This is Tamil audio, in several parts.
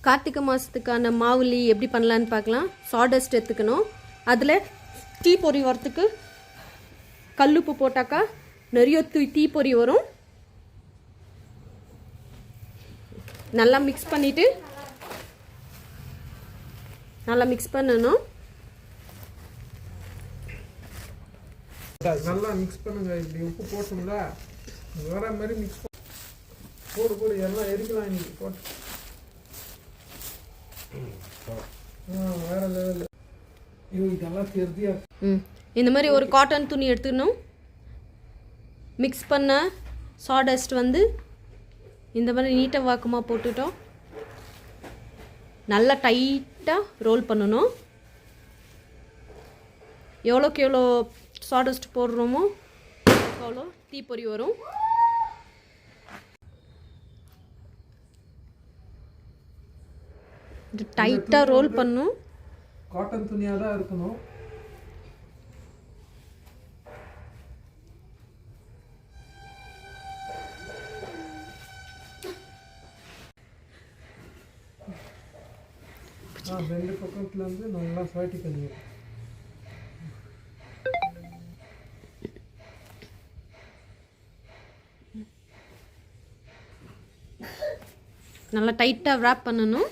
கார்த்திகை மாதத்துக்கான மாவுளி எப்படி பண்ணலான்னு பார்க்கலாம். சாடஸ்ட் எடுத்துக்கணும். அதில் டீ பொரி வரத்துக்கு கல்லுப்பு போட்டாக்கா நிறைய டீ பொரி வரும். நல்லா மிக்ஸ் பண்ணிவிட்டு நல்லா மிக்ஸ் பண்ணணும். நல்லா மிக்ஸ் பண்ணுங்க. இப்படி உப்பு போட்டோம்ல வேற மாதிரி மிக்ஸ் போடு போடு எல்லாம் எரிக்கலாம். இன்னைக்கு போட்டு வேற லெவல். இதெல்லாம் தெரியா. இந்த மாதிரி ஒரு காட்டன் துணி எடுத்துக்கணும். மிக்ஸ் பண்ண சாடஸ்ட் இந்த மாதிரி நீட்டாக வாக்கமாக போட்டுட்டோம். நல்லா டைட்டாக ரோல் பண்ணணும். எவ்வளோக்கு எவ்வளோ சாடஸ்ட் போடுறோமோ அவ்வளோ தீப்பொறி வரும். இது டைட்டாக ரோல் பண்ணும். காட்டன் துணியாக தான் இருக்கணும். ரெண்டு பக்கத்துல நல்லா சாட்டிக்கணும். நல்லா டைட்டாக wrap பண்ணணும்.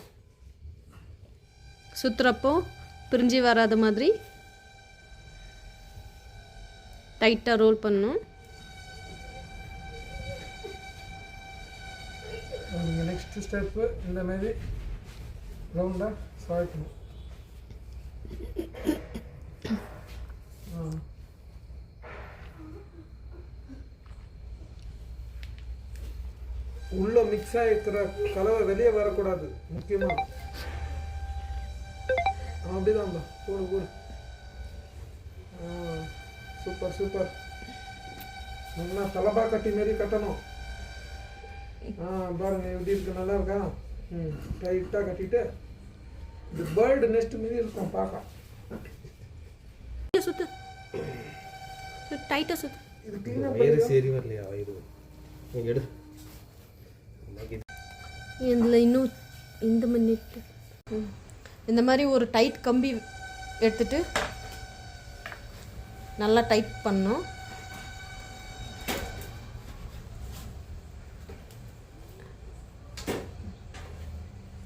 சுற்றுறப்போ பிரிஞ்சு வராத மாதிரி டைட்டாக ரோல் பண்ணணும். நெக்ஸ்ட் ஸ்டெப்பு இந்த மாதிரி ரவுண்டாக சாய்க்கணும். உள்ள மிக்ஸ் ஆகிருக்கிற கலவை வெளியே வரக்கூடாது முக்கியமாக. அப்படிதான் போடு போடு. Super super. நல்லா தலபா கட்டி மாரி கட்டணும். பாருங்க எப்படி இருக்கு, நல்லா இருக்கா? டைட்டாக கட்டிட்டு இந்த பேர்டு நெஸ்ட் மாரி இருக்கும் பார்க்க. சுத்து டைட்டாக சுத்து. இது கிளீனாக சரி வரலையா? இது நீங்கள் எடு. இதில் இன்னும் இந்த மாதிரி ஒரு டைட் கம்பி எடுத்துட்டு நல்லா டைட் பண்ணணும்.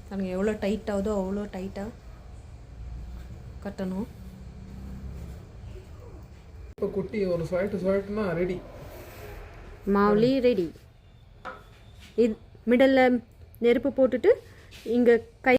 பாருங்க எவ்வளோ டைட் ஆகுதோ அவ்வளோ டைட்டாக கட்டணும். இப்போ குட்டி ஒரு ஸ்வைட்டுனா ரெடி. மாவுளி ரெடி. இது மிடலில் நெருப்பு போட்டுட்டு இங்கே கை